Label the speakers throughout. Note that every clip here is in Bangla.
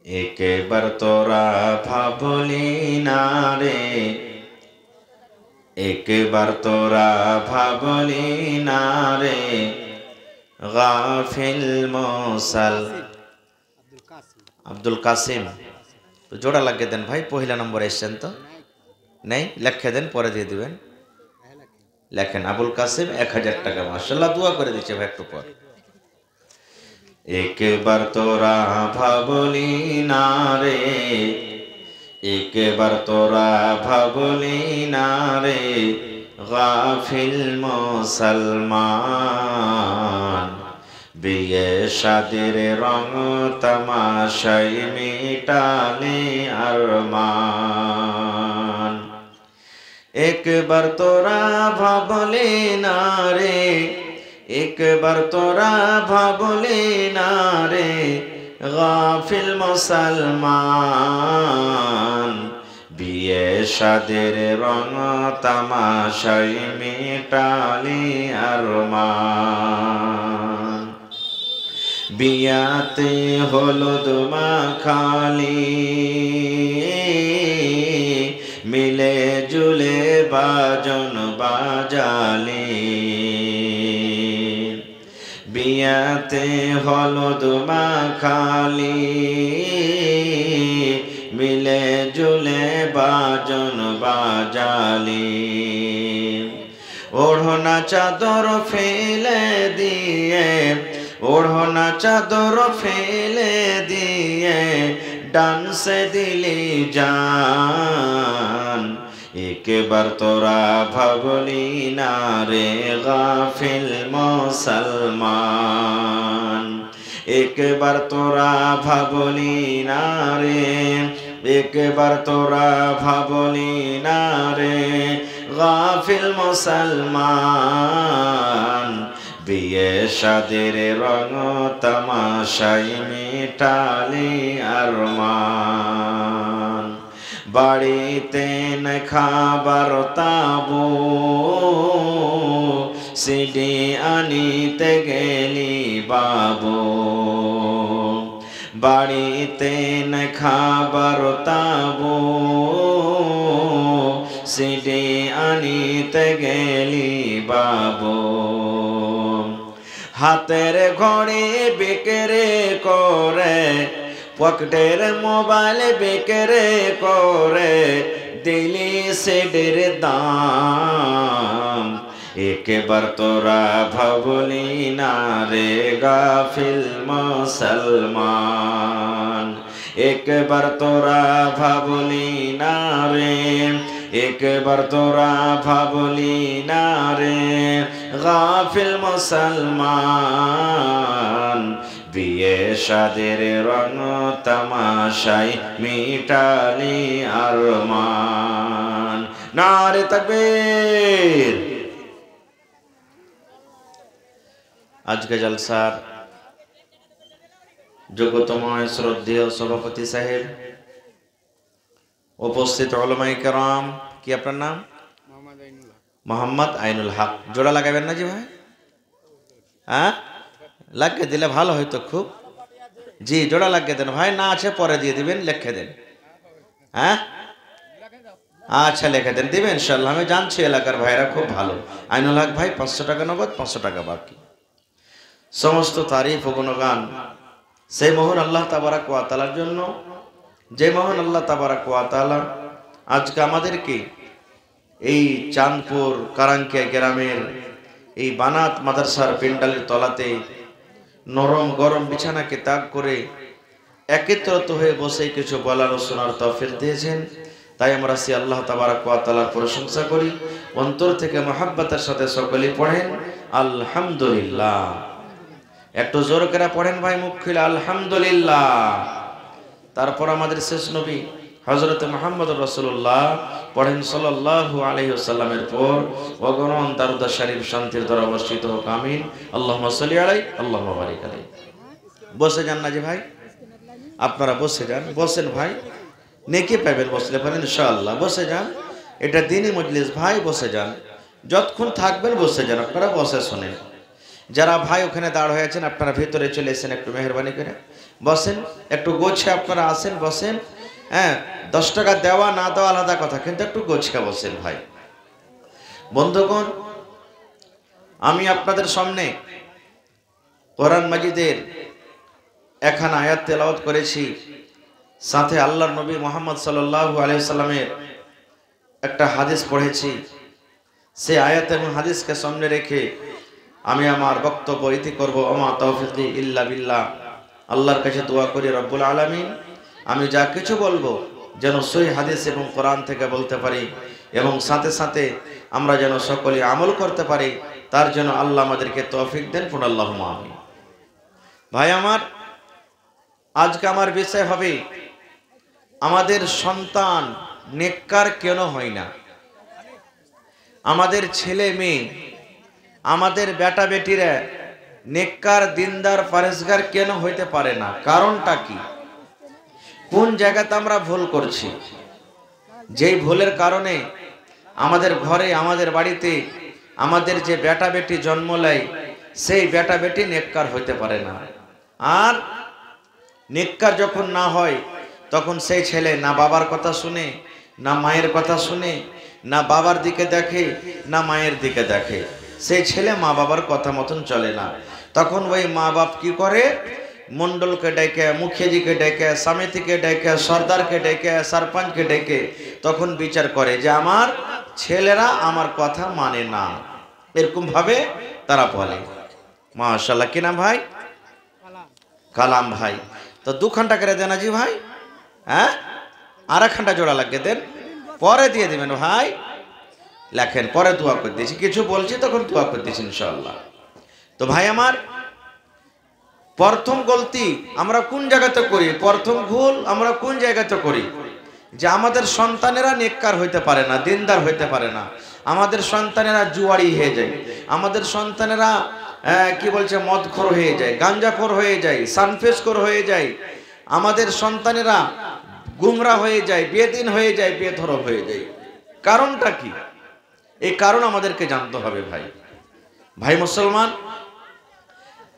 Speaker 1: একবার তোরা ভাবলি না রে, একবার তোরা ভাবলি না রে, গাফিল মুসাল আব্দুল কাসিম। জোড়া লাগিয়ে দেন ভাই, পহিলা নম্বরে এসছেন তো নেই, লেখে দেন, পরে দিয়ে দিবেন। লেখেন আবুল কাসিম 1000 টাকা, মাশাআল্লাহ, দোয়া করে দিচ্ছে ভাই একটু পর। একবার তোরা ভাবলি না রে, একবার তোরা ভাবলি না রে, গাফিল মুসলমান, বিয়ে শাদির রং তামাশাই মিটালে আরমান। একবার তোরা ভাবলি না রে, একবার তোরা ভাবলি না রে, গাফিল মুসলমান, বিয়ে শাদের রং তামাশাই মিটালি আরমান। বিয়াতে হলুদ মাখালি, মিলে জুলে বাজন বাজালি, বিয়াতে হলুদ মাখালি, মিলে জুলে বাজন বাজালি। ওড়না চাদর ফেলে দিয়ে, ওড়না চাদর ফেলে দিয়ে, ডান্সে দিলি জান। একবার তোরা ভাবলি না রে, গাফিল মুসলমান, একবার তোরা ভাবলি না রে, একবার তোরা ভাবলি না রে, গাফিল মুসলমান, বিয়ে শাদের রং তামাশাই মিটালি আরমান। বাড়িতে ন খাবার তাবু, সিডি আনিতে গেলি বাবু, বাড়িতে ন খাবার তাবু, সিডি আনিতে গেলি বাবু। হাতের ঘড়ি বিক্রি করে, পকেটের মোবাইল বিক্রি করে, দিলি সিডির দাম। একবার তোরা ভাবলি না রে, গাফিল মুসলমান, একবার তোরা ভাবলি না রে, একবার তোরা ভাবলি না রে, গাফিল মুসলমান, বিয়ে শাদের রং তামাশাই মিটালি আরমান। নারে তাকবীর। আজকে জলসার যোগ্যতম শ্রদ্ধেয় সভাপতি সাহেব, উপস্থিত উলামায়ে কেরাম, কি আপনার নাম? মোহাম্মদ আইনুল হক। জোড়া লাগাবেন না জি ভাই? হ্যাঁ, লাগিয়ে দিলে ভালো হয়তো খুব। জি, জোড়া লাগিয়ে দেন ভাই, না আছে পরে দিয়ে দিবেন, লিখে দেন। হ্যাঁ আচ্ছা, লিখে দেন, দিবেন ইনশাআল্লাহ। আমি জানছি এলাকার ভাইরা খুব ভালো। আইনুল হক ভাই 500 টাকা নগদ, 500 টাকা বাকি। সমস্ত তারিফ ও গুণগান সেই মহান আল্লাহ তাবারাক ওয়া তাআলার জন্য, যে মহান আল্লাহ তাবারাক ওয়া তাআলা আজকে আমাদেরকে এই চাঁদপুর কারাঙ্কিয়া গ্রামের এই বানাত মাদ্রাসার পেন্ডালের তলাতে নরম গরম বিছানাকে ত্যাগ করে একত্রিত হয়ে বসে কিছু বলার ও শোনার তৌফিক দিয়েছেন। তাই আমরা সে আল্লাহ তাবারাক ওয়া তাআলার প্রশংসা করি, অন্তর থেকে মহব্বতের সাথে সকলেই পড়েন আলহামদুলিল্লাহ। একটু জোর করে পড়েন ভাই, মুখ খুলে আলহামদুলিল্লাহ। তারপর আমাদের শেষ নবী হযরত মুহাম্মদ রাসূলুল্লাহ পড়েন সাল্লাল্লাহু আলাইহি ওয়াসাল্লামের পর অগণন দরুদ শরীফ শান্তির দ্বারা বর্ষিত হোক, আমিন। আল্লাহুম্মা সাল্লি আলাইহি, আল্লাহুম্মা বারিক আলাইহি। বসে যান না জি ভাই, আপনারা বসে যান, বসেন ভাই, নেকি পাবেন বসলে পারেন ইনশাআল্লাহ। বসে যান, এটা দ্বীনি মজলিস ভাই, বসে যান, যতক্ষণ থাকবেন বসে যান, আপনারা বসে শোনেন। যারা ভাই ওখানে দাঁড় হয়েছেন আপনারা ভেতরে চলে এসেছেন, একটু মেহরবানি করে বসেন, একটু গোছে আপনারা আসেন, বসেন। হ্যাঁ, 10 টাকা দেওয়া না দেওয়া আলাদা কথা, কিন্তু একটু গোছকা বসেন ভাই। বন্ধুগণ, আমি আপনাদের সামনে কোরআন মাজিদের একখানা আয়াত তেলাওয়াত করেছি, সাথে আল্লাহর নবী মুহাম্মদ সাল্লাল্লাহু আলাইহি সাল্লামের একটা হাদিস পড়েছি। সেই আয়াত এবং হাদিসকে সামনে রেখে আমি আমার বক্তব্য ইতি করব। ওমা তাওফিকি ইল্লা বিল্লাহ। আল্লাহর কাছে দোয়া করি রব্বুল আলামিন আমি যা কিছু বলবো যেন সহিহ হাদিস এবং কোরআন থেকে বলতে পারি, এবং সাথে সাথে আমরা যেন সকলে আমল করতে পারি, তার জন্য আল্লাহ আমাদেরকে তৌফিক দেন। আল্লাহুম্মা আমিন। ভাই আমার, আজকে আমার বিষয় হবে আমাদের সন্তান নেককার কেন হয় না, আমাদের ছেলে মেয়ে, আমাদের বেটা বেটিরা নেককার দিনদার পরেশগার কেন হইতে পারে না, কারণটা কি, কোন জায়গাতে আমরা ভুল করছি, যেই ভুলের কারণে আমাদের ঘরে আমাদের বাড়িতে আমাদের যে বেটা বেটি জন্ম নেয় সেই বেটা বেটি নেককার হইতে পারে না। আর নেককার যখন না হয় তখন সেই ছেলে না বাবার কথা শুনে, না মায়ের কথা শুনে, না বাবার দিকে দেখে, না মায়ের দিকে দেখে, সেই ছেলে মা বাবার কথা মতন চলে না। তখন ওই মা বাপ কি করে, মন্ডলকে ডেকে, মুখিয়াজিকে ডেকে, সমিতিকে ডেকে, সর্দারকে ডেকে, সরপঞ্চকে ডেকে তখন বিচার করে যে আমার ছেলেরা আমার কথা মানে না, এরকম ভাবে তারা বলে। মাশাআল্লাহ, কি নাম ভাই? কালাম ভাই। তো 2 ঘন্টা করে দেন আজি ভাই। হ্যাঁ, আর 1 ঘন্টা জোড়া লাগিয়ে দেন, পরে দিয়ে দিবেন ভাই। লেখেন, পরে দোয়া করে দিয়েছি, কিছু বলছি তখন দোয়া করে দিয়েছি ইনশাআল্লাহ। তো ভাই আমার, প্রথম গলতি আমরা কোন জায়গাতে করি, প্রথম ভুল আমরা কোন জায়গাতে করি, যে আমাদের সন্তানেরা নেককার হইতে পারে না, দিনদার হইতে পারে না, আমাদের সন্তানেরা জুয়ারি হয়ে যায়, আমাদের সন্তানেরা কি বলছে মদখোর হয়ে যায়, গাঞ্জাখোর হয়ে যায়, সানফেসকোর হয়ে যায়, আমাদের সন্তানেরা গুমরা হয়ে যায়, বেদিন হয়ে যায়, বেধর্ম হয়ে যায়। কারণটা কি? এই কারণ আমাদেরকে জানতে হবে ভাই। ভাই মুসলমান,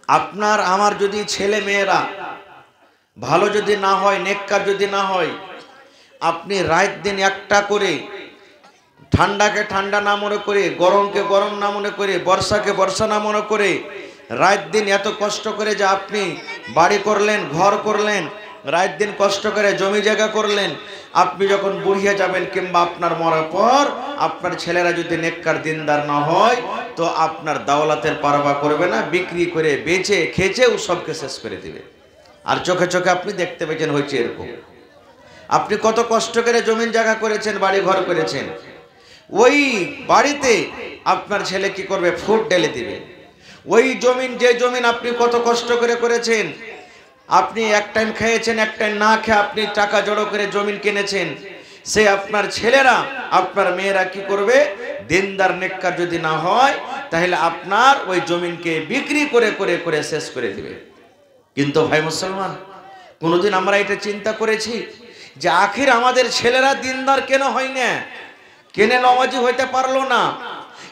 Speaker 1: আপনার আমার যদি ছেলে মেয়েরা ভালো যদি না হয়, নেককার যদি না হয়, আপনি রাত দিন একটা করে, ঠান্ডাকে ঠান্ডা না মনে করে, গরমকে গরম না মনে করে, বর্ষাকে বর্ষা না মনে করে, রাত দিন এত কষ্ট করে যে আপনি বাড়ি করলেন, ঘর করলেন, রাত দিন কষ্ট করে জমি জায়গা করলেন, আপনি যখন বুড়িয়ে যাবেন কিংবা আপনার মরার পর আপনার ছেলেরা যদি নেককার দিনদার না হয়, তো আপনার দাওলাতের পারবা করবে না, বিক্রি করে বেচে খেচে ও সবকে শেষ করে দিবে। আর চোখে চোখে আপনি দেখতে পেয়েছেন হয়েছে এরকম। আপনি কত কষ্ট করে জমিন জায়গা করেছেন, বাড়ি ঘর করেছেন, ওই বাড়িতে আপনার ছেলে কি করবে, ফুট ঢেলে দিবে। ওই জমিন, যে জমিন আপনি কত কষ্ট করে করেছেন, আপনি এক টাইম খেয়েছেন, এক টাইম না খেয়ে আপনি টাকা জড়ো করে জমিন কিনেছেন, সে আপনার ছেলেরা, আপনার মেয়েরা কি করবে, দিনদার নেককার যদি না হয় তাহলে আপনার ওই জমিনকে বিক্রি করে করে করে শেষ করে দিবে। কিন্তু ভাই মুসলমান, কোনোদিন আমরা এটা চিন্তা করেছি যে আখির আমাদের ছেলেরা দিনদার কেন হয় না, কেন নামাজি হইতে পারলো না,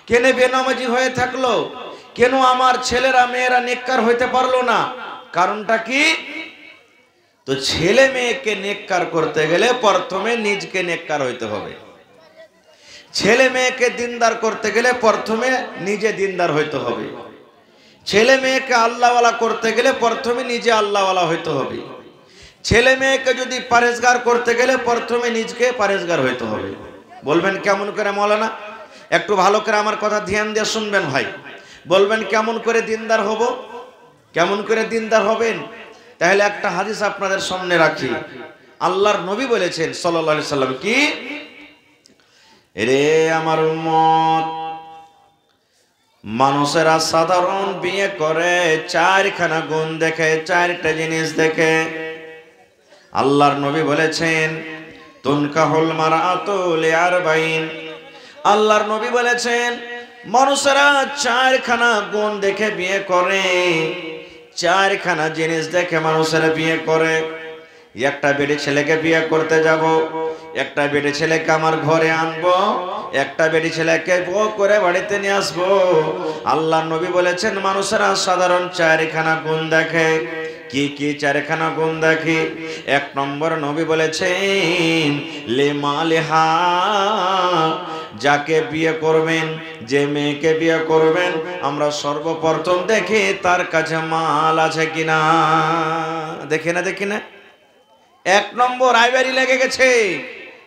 Speaker 1: কেন বেনামাজি হয়ে থাকলো, কেন আমার ছেলেরা মেয়েরা নেককার হইতে পারলো না? কারণটা কি? তো ছেলে মেয়েকে নেককার করতে গেলে প্রথমে নিজকে নেককার হইতে হবে। ছেলে মেয়েকে দিনদার করতে গেলে প্রথমে নিজে দিনদার হইতে হবে। ছেলে মেয়েকে আল্লাহওয়ালা করতে গেলে প্রথমে নিজে আল্লাহওয়ালা হইতে হবে। ছেলে মেয়েকে যদি পরেশগার করতে গেলে প্রথমে নিজকে পরেশগার হইতে হবে। বলবেন কেমন করে মৌলানা? একটু ভালো করে আমার কথা ধ্যান দিয়ে শুনবেন ভাই। বলবেন কেমন করে দিনদার হব, কেমন করে দিনদার হবেন? তাহলে একটা হাদিস আপনাদের সামনে রাখি। আল্লাহর নবী বলেছেন সাল্লাল্লাহু আলাইহি সাল্লাম, কি রে আমার উম্মত, মানুষেরা সাধারণ বিয়ে করে 4খানা গুণ দেখে, 4টা জিনিস দেখে। আল্লাহর নবী বলেছেন তুনকাহুল মারআতু লিআরবাইন। আল্লাহর নবী বলেছেন মানুষেরা 4খানা গুণ দেখে বিয়ে করে, 4খানা জিনিস দেখে মানুষেরা বিয়ে করে। একটা বেটি ছেলেকে বিয়ে করতে যাব, একটা বেটি ছেলেকে আমার ঘরে আনবো, একটা বেটি ছেলেকে বউ করে বাড়িতে নিয়ে আসবো। আল্লাহ নবী বলেছেন মানুষেরা সাধারণ চারখানা গুণ দেখে। কি কি চারখানা গুণ দেখে? এক নম্বর নবী বলেছেন লিমালিহা, যাকে বিয়ে করবেন, যে মেয়েকে বিয়ে করবেন, আমরা সর্বপ্রথম দেখি তার কাছে মাল আছে কিনা। দেখি না, দেখি না? এক নম্বর আইবারি লেগে গেছে।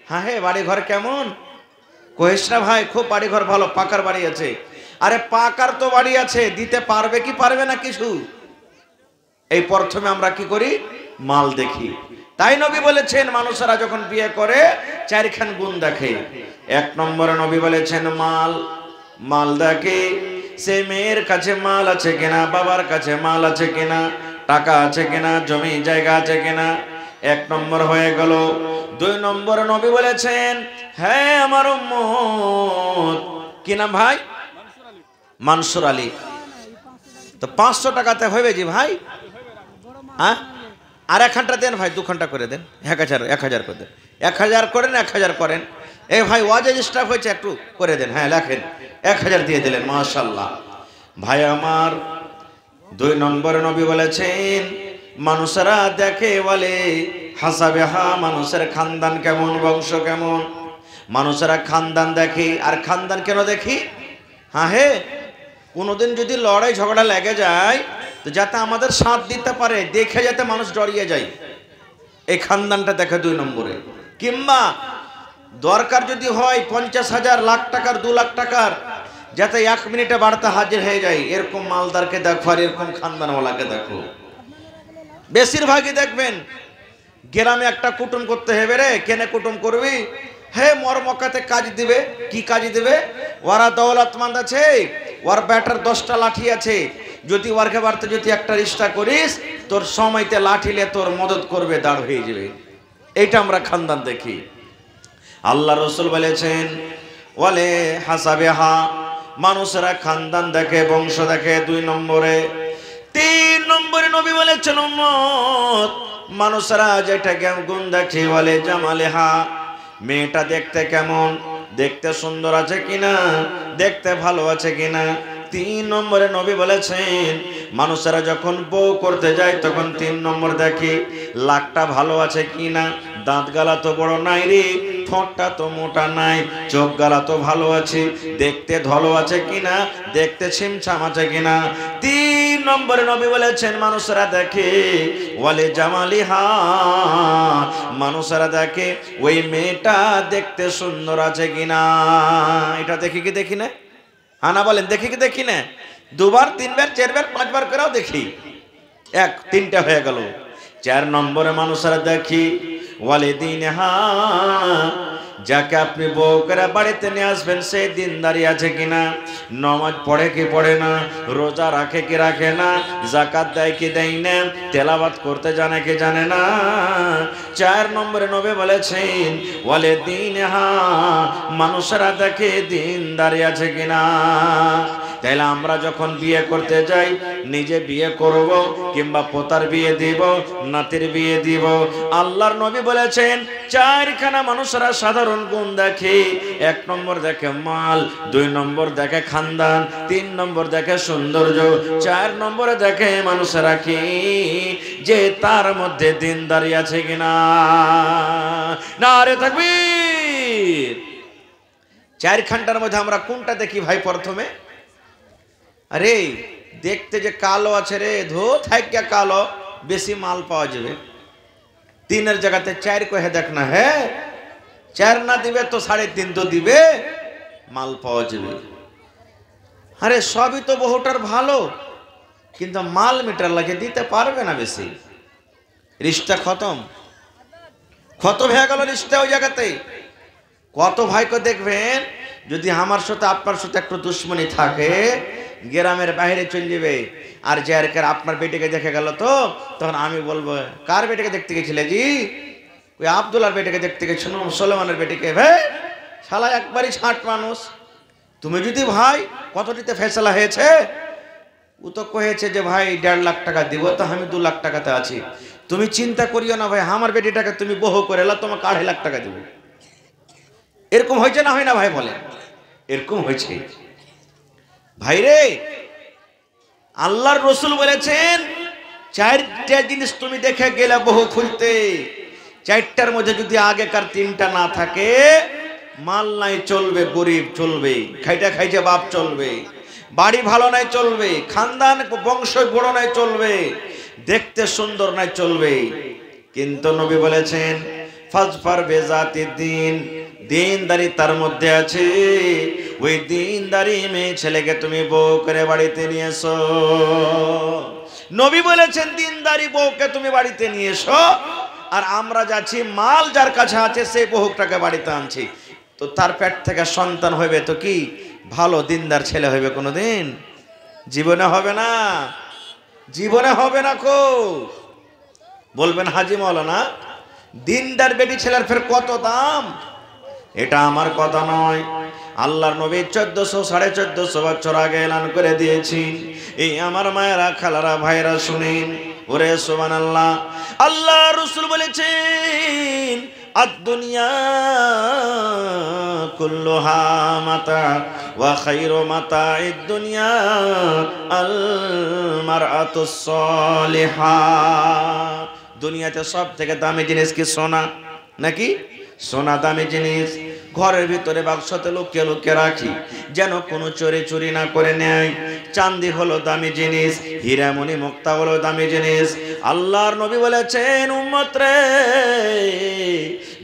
Speaker 1: হ্যাঁ হে, বাড়ি ঘর কেমন? কহিস না ভাই, খুব বাড়ি ঘর ভালো, পাকার বাড়ি আছে। আরে পাকার তো বাড়ি আছে, দিতে পারবে কি পারবে না কিছু? এই প্রথমে আমরা কি করি? মাল দেখি। তাই নবী বলেছেন মানুষেরা যখন বিয়ে করে চারখান গুণ দেখে। এক নম্বরে নবী বলেছেন মাল। মাল দেখে সে মেয়ের কাছে মাল আছে কিনা, বাবার কাছে মাল আছে কিনা, টাকা আছে কিনা, জমি জায়গা আছে কিনা। এক নম্বর হয়ে গেল। দুই নম্বরে নবী বলেছেন হ্যাঁ আমার উম্মত, কি নাম ভাই? মানসুর আলী। তো 500 টাকাতে হবে জি ভাই? হ্যাঁ, আর 1 ঘন্টা দেন ভাই, 2 ঘন্টা করে দেন, 1000 করে দেন, 1000 করেন, 1000 করেন। এই ভাই ওয়াজের স্টাফ হয়েছে, একটু করে দেন। হ্যাঁ লেখেন, 1000 দিয়ে দিলেন, মাশাআল্লাহ। ভাই আমার, 2 নম্বরে নবী বলেছেন মানুষেরা দেখে বলে হাসাবে হা, মানুষের খানদান কেমন, বংশ কেমন। মানুষেরা খানদান দেখে। আর খানদান কেন দেখি? হ্যাঁ হে, কোনোদিন যদি লড়াই ঝগড়া লেগে যায় তো যাতে আমাদের সাথ দিতে পারে, দেখে যাতে মানুষ ডরিয়ে যায়, এই খানদানটা দেখে 2 নম্বরে। কিংবা দরকার যদি হয় 50,000 লাখ টাকার, 2 লাখ টাকার, যাতে 1 মিনিটে বাড়তে হাজির হয়ে যায়, এরকম মালদারকে দেখো আর এরকম খানদানওয়ালাকে দেখো। বেশিরভাগই দেখবেন গ্রামে একটা কুটুম করতে হবে রে, কেনে কুটুম করবি? হে মরমকাতে কাজ দিবে। কি কাজ দিবে? ওরা দৌলতমন্দ আছে, ওর ব্যাটার 10টা লাঠি আছে, যদি ওয়ার্কে বাড়তে যদি একটা রিস্তা করিস, তোর সময়তে লাঠিলে তোর মদত করবে, দাঁড় হয়ে যাবে। এইটা আমরা খানদান দেখি। আল্লাহ রসুল বলেছেন ওয়ালে হাসাবে হা, মানুষেরা খানদান দেখে, বংশ দেখে 2 নম্বরে। 3 নম্বরে নবী বলেছেন উম্মত, মানুষেরা যেটা গুণ দেখে বলে জামালেহা, মেয়েটা দেখতে কেমন, দেখতে সুন্দর আছে কিনা, দেখতে ভালো আছে কিনা। 3 নম্বরে নবী বলেছেন মানুষেরা যখন বউ করতে যায় তখন 3 নম্বর দেখি লাকটা ভালো আছে কিনা, দাঁত গালা তো বড় নাই রে, ঠোঁটটা তো মোটা নাই, চোখ গালা তো ভালো আছে, দেখতে ধলো আছে কিনা, দেখতে ছিমছাম আছে কিনা। 3 নম্বরে নবী বলেছেন মানুষেরা দেখে ওয়ালে জামালিহা, মানুষেরা দেখে ওই মেয়েটা দেখতে সুন্দর আছে কিনা। এটা দেখি কি দেখি না? হানা বলেন, দেখি কি দেখি না? 2 বার 3 বার 4 বার 5 বার করেও দেখি। 3টা হয়ে গেল। 4 নম্বরে মানুষেরা দেখি ওয়ালে দিনহা, যাকে আপনি বউ করে বাড়িতে নিয়ে আসবেন সে দিনদারি আছে কিনা, নামাজ পড়ে কি পড়ে না, রোজা রাখে কি রাখে না, যাকাত দেয় কি দেয় না, তেলাওয়াত করতে জানে কি জানে না। 4 নম্বরে নবী বলেছেন ওয়ালে দিনহা, মানুষেরা দেখে দিনদারি আছে কিনা। তাইলে আমরা যখন বিয়ে করতে যাই, নিজে বিয়ে করব কিংবা পোতার বিয়ে দিব, নাতির বিয়ে দিব, আল্লাহর নবী বলেছেন 4খানা মানুষরা সাধারণ গুণ দেখে। 1 নম্বর দেখে মাল, 2 নম্বর দেখে খানদান, 3 নম্বর দেখে সৌন্দর্য, 4 নম্বরে দেখে মানুষেরা কি, যে তার মধ্যে দিনদারি আছে কিনা। নারে তাকবীর। 4খানটার মধ্যে আমরা কোনটা দেখি ভাই? প্রথমে আরে দেখতে যে কালো আছে রে, ধো থাইকা কালো, বেশি মাল পাওয়া যাবে। 3-এর জায়গাতে 4 কহে দেখ না। হ্যাঁ, 4 না দিবে তো 3.5 তো দিবে, মাল পাওয়া যাবে। আরে সবই তো বহুটার ভালো, কিন্তু মাল মিটার লাগে দিতে পারবে না বেশি, রিস্তা খতম হয়ে গেল রিস্তা ওই জায়গাতে। কত ভাইকে দেখবেন যদি আমার সাথে আপনার সাথে একটু দুশ্মনী থাকে, গ্রামের বাইরে চলে যাবে, আর যে আর আপনার বেটিকে দেখে গেল তো তখন আমি বলবো কার বেটিকে দেখতে গেছিলে জি? ওই আব্দুল্লাহর বেটিকে দেখতে গেছিল, মুসলমানের বেটিকে। ভাই শালা একবারই ছাঁট মানুষ। তুমি যদি ভাই কতটিতে ফেসলা হয়েছে, ও তো কহেছে যে ভাই 1.5 লাখ টাকা দিব, তো আমি 2 লাখ টাকাতে আছি। তুমি চিন্তা করিও না ভাই, আমার বেটিটাকে তুমি বহু করে এলা, তোমাকে 2.5 লাখ টাকা দিব। এরকম হয়েছে না হয় না ভাই বলেন? এরকম হয়েছে ভাইরে। আল্লাহর রসুল বলেছেন চারটা জিনিস তুমি দেখে গেলে বহু খুলতে, চারটার মধ্যে যদি আগেকার তিনটা না থাকে, মাল নাই চলবে, গরিব চলবে, খাইটা খাইছে বাপ চলবে, বাড়ি ভালো নাই চলবে, খানদান বংশ বড় নাই চলবে, দেখতে সুন্দর নাই চলবে। কিন্তু নবী বলেছেন ফাজফার বেজাতি দিন, দিনদারি তার মধ্যে আছে, ওই দিনদারি মেয়ে ছেলেকে তুমি বউ করে বাড়িতে নিয়ে এসো। নবী বলেছেন দিনদারি বউকে তুমি বাড়িতে নিয়ে এসো। আর আমরা যাচ্ছি মাল যার কাছে আছে সেই বহুটাকে বাড়িতে আনছি, তো তার পেট থেকে সন্তান হইবে তো কি ভালো দিনদার ছেলে হইবে? কোনোদিন জীবনে হবে না, জীবনে হবে না। কো বলবেন হাজি মৌলানা দিনদার বেটি ছেলের ফের কত দাম? এটা আমার কথা নয়, আল্লাহর নবী 1400 1450 বছর আগে এলান করে দিয়েছি। এই আমার মায়েরা খালারা ভাইরা শুনেন, ওরে সুবহানাল্লাহ। আল্লাহ রাসূল বলেছেন আদ-দুনিয়া কুল্লুহা মাতা ওয়া খায়রু মাতা'id দুনিয়া আল মারআতুস সালিহা। দুনিয়াতে সব থেকে দামি জিনিস কি? সোনা নাকি? সোনা দামি জিনিস। ঘরের ভিতরে বাক্সতে লুকিয়ে লুকিয়ে রাখি যেন কোনো চোরে চুরি না করে নেয়। চাঁদি হলো দামি জিনিস, হীরামণি মুক্তা হলো দামি জিনিস। আল্লাহর নবী বলেছেন উম্মত রে,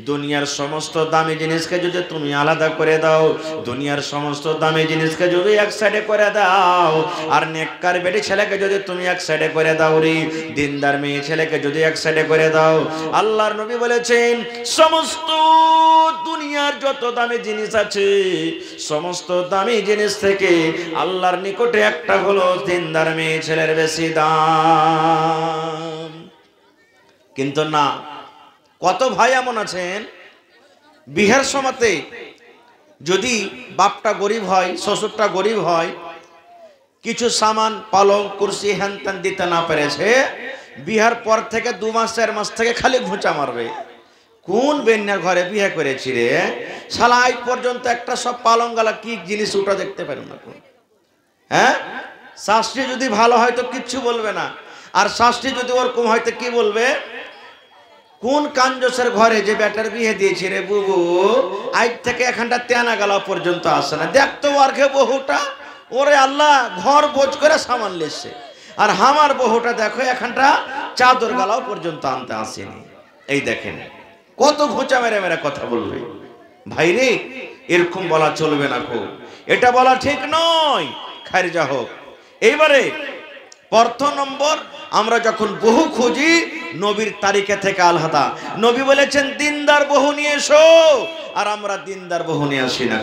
Speaker 1: দুনিয়ার সমস্ত দামি জিনিসকে যদি তুমি আলাদা করে দাও, দুনিয়ার সমস্ত দামি জিনিসকে যদি এক সাইডে করে দাও, আর নেককার বেটি ছেলেকে যদি তুমি এক সাইডে করে দাও রে, দিনদার মেয়ে ছেলেকে যদি এক সাইডে করে দাও, আল্লাহর নবী বলেছেন সমস্ত দুনিয়ার যত দামি জিনিস আছে, সমস্ত দামি জিনিস থেকে আল্লাহর নিকটে একটা হলো দিনদার মেয়ে ছেলের বেশি দাম। কিন্তু না, কত ভাই এমন আছেন বিহার সমাতে যদি বাপটা গরিব হয়, শ্বশুরটা গরিব হয়, কিছু সামান পালং কুরসি হ্যান ত্যান দিতে না পেরেছে, বিহার পর থেকে 2 মাস 4 মাস থেকে খালি ঘুঁচা মারবে। কোন বেন্যার ঘরে বিয়ে করেছি রে শালা, আজ পর্যন্ত একটা সব পালং গালা কি জিনিস ওটা দেখতে পারো না। হ্যাঁ, শাস্ত্রী যদি ভালো হয় তো কিচ্ছু বলবে না, আর শাস্ত্রী যদি ওরকম হয়তো কি বলবে, কোন কাঞ্জসের ঘরে যে বেটার বিয়ে দিয়েছি রে বুবু, আজ থেকে এখানটা তেনা গালা পর্যন্ত আসে না, দেখতো আর কে বহুটা, ওরে আল্লাহ ঘর বোঝ করে সামান লেসছে, আর আমার বহুটা দেখো এখানটা চাদর গালাও পর্যন্ত আনতে আসেনি। এই দেখেন কত ঘোঁচা মেরে মেরে কথা বলবে। ভাইরে এরকম বলা চলবে না, খুব এটা বলা ঠিক নয়, খারিজা হোক। এইবারে প্রথম নম্বর, আমরা যখন বহু খুঁজি নবীর তারিখে থেকে আলাদা। নবী বলেছেন দিনদার বহু নিয়ে এসো, আর আমরা দিনদার বহু নিয়ে আসি না।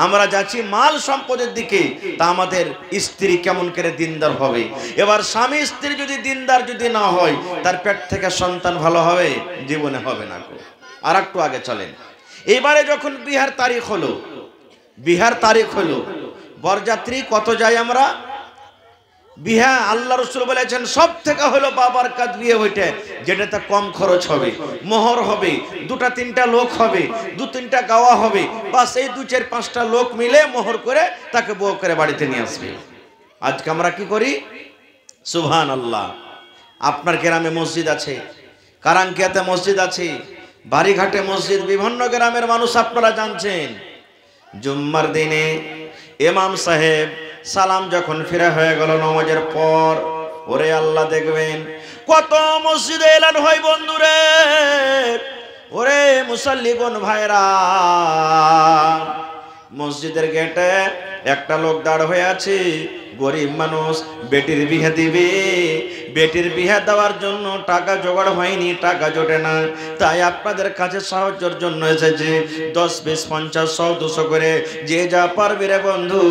Speaker 1: আমরা যাচ্ছি মাল সম্পদের দিকে, তা আমাদের স্ত্রী কেমন করে দিনদার হবে? এবার স্বামী স্ত্রী যদি দিনদার যদি না হয়, তার পেট থেকে সন্তান ভালো হবে? জীবনে হবে না। আর একটু আগে চলেন। এবারে যখন বিহার তারিখ হলো, বিহার তারিখ হলো, বরযাত্রী কত যাই আমরা বিহা, আল্লাহ রাসূল বলেছেন সব থেকে হলো বাবার কাজ বিয়ে ওইটা যেটাতে কম খরচ হবে, মোহর হবে, 2-3টা লোক হবে, 2-3টা গাওয়া হবে, বাস এই 2-4-5টা লোক মিলে মোহর করে তাকে বউ করে বাড়িতে নিয়ে আসবে। আজকে আমরা কি করি? সুবহানাল্লাহ। আপনার গ্রামে মসজিদ আছে, কারাঙ্কিয়াতে মসজিদ আছে, বাড়িঘাটে মসজিদ, বিভিন্ন গ্রামের মানুষ আপনারা জানছেন, জুম্মার দিনে ইমাম সাহেব সালাম যখন ফিরে হয়ে গেল নামাজের পর, ওরে আল্লাহ দেখবেন কত মসজিদে এলান হয় বন্ধুরে, ওরে মুসাল্লিগণ ভাইরা, মসজিদের গেটে একটা লোক দাঁড় হয়ে আছে, গরিব মানুষ, বেটির বিয়ে দিবে, বেটির বিয়ে দেওয়ার জন্য টাকা জোগাড় হয়নি, টাকা জোটে না, তাই আপনাদের কাছে সাহায্যের জন্য এসেছে। 10, 20, 50, 100, 200 করে যে যা পারবে রে বন্ধু,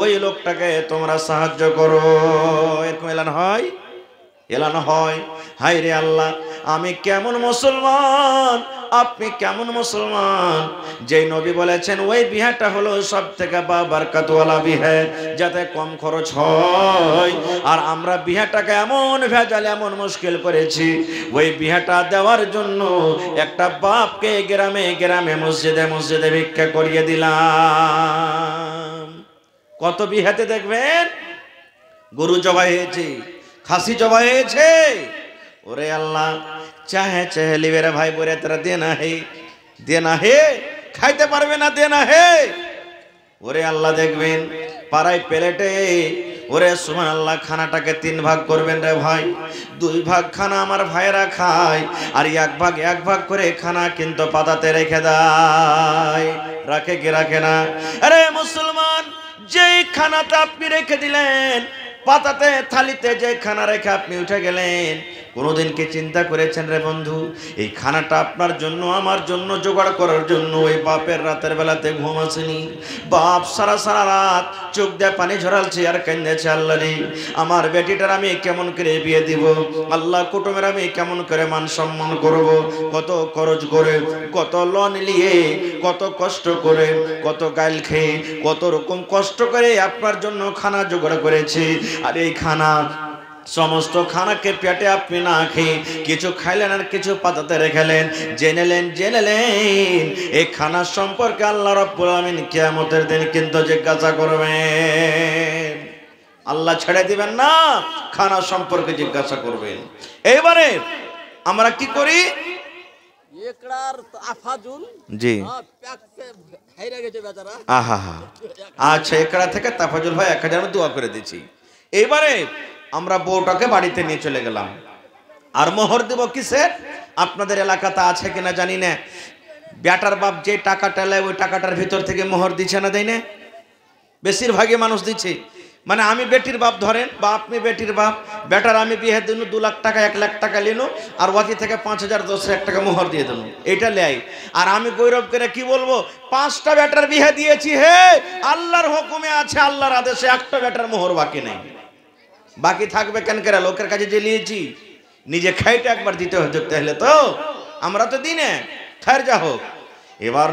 Speaker 1: ওই লোকটাকে তোমরা সাহায্য করো। এরকম এলান হয়, এলান হয়। হায় রে আল্লাহ, আমি কেমন মুসলমান, আপনি কেমন মুসলমান, যেই নবী বলেছেন ওই বিহাটা হলো সব থেকে বারকাতওয়ালা বিহে, যাতে কম খরচ হয়। আর আমরা বিহাটাকে এমন ভেজাল এমন মুশকিল করেছি, ওই বিহাটা দেওয়ার জন্য একটা বাপকে গ্রামে গ্রামে মসজিদে মসজিদে ভিক্ষা করিয়ে দিলাম। কত বিহাতে দেখবেন গরু জবাই হয়েছে, খাসি জবাই হয়েছে। ওরে আল্লাহ, চাহে চাহে লিবেরা ভাই বলে তারা দে না হে খাইতে পারবে না, দে না হে। ওরে আল্লাহ দেখবেন পাড়ায় প্লেটে, ওরে সুবহানাল্লাহ, খানাটাকে 3 ভাগ করবেন রে ভাই, 2 ভাগ খানা আমার ভাইরা খায়, আর 1 ভাগ করে খানা কিন্তু পাতাতে রেখে দেয়। রাখে কি রাখে না? আরে মুসলমান, যেই খানাটা আপনি রেখে দিলেন পাতাতে থালিতে, যে খানা রেখে আপনি উঠে গেলেন, কোনোদিন কি চিন্তা করেছেন রে বন্ধু, এই খানাটা আপনার জন্য আমার জন্য জোগাড় করার জন্য ওই বাপের রাতের বেলাতে ঘুম আসেনি? বাপ সারা সারা রাত চোখ দিয়ে পানি ঝরালছে আর কান্দেছে, আল্লাহ রে আমার বেটিটার আমি কেমন করে বিয়ে দিব, আল্লাহ কুটুমের আমি কেমন করে মান সম্মান করব, কত খরচ করে, কত লোন নিয়ে, কত কষ্ট করে, কত গাইল খেয়ে, কত রকম কষ্ট করে আপনার জন্য খানা জোগাড় করেছি। আর এই খানা, সমস্ত খানাকে পেটে আপনি না খেয়ে কিছু খাইলেন আর কিছু পাতাতে রেখেলেন, জেনেলেন এই খানা সম্পর্কে আল্লাহ রাব্বুল আমিন কিয়ামতের দিন কিন্তু জিজ্ঞাসা করবেন। আল্লাহ ছেড়ে দিবেন না, খানা সম্পর্কে জিজ্ঞাসা করবেন। এইবারে আমরা কি করি? জি, আহা, আচ্ছা, একড়া থেকে তাফাজুল ভাই 1000 দোয়া করে দিচ্ছি। এইবারে আমরা বউটাকে বাড়িতে নিয়ে চলে গেলাম, আর মোহর দেব কিসের? আপনাদের এলাকাতে আছে কিনা জানি না, বেটার বাপ যে টাকাটা নেয় ওই টাকাটার ভিতর থেকে মোহর দিচ্ছে না, দেয় না? বেশিরভাগই মানুষ দিচ্ছে। মানে আমি বেটির বাপ ধরেন, বা আপনি বেটির বাপ, বেটার আমি বিয়ে দিন 2 লাখ টাকা 1 লাখ টাকা নিল, আর ওয়াকি থেকে 5000 10 লাখ টাকা মোহর দিয়ে দেবো, এটা লেয়। আর আমি গৌরব করে কি বলবো, 5টা বেটার বিয়ে দিয়েছি, হে আল্লাহর হুকুমে আছে, আল্লাহর আদেশে একটা বেটার মোহর বাকি নেই। বাকি থাকবে কেন করে? লোকের কাছে যে নিয়েছি, নিজে খাইতে একবার দিতে হতে, তাহলে তো আমরা তো দিনে খায়ের যা হোক। এবার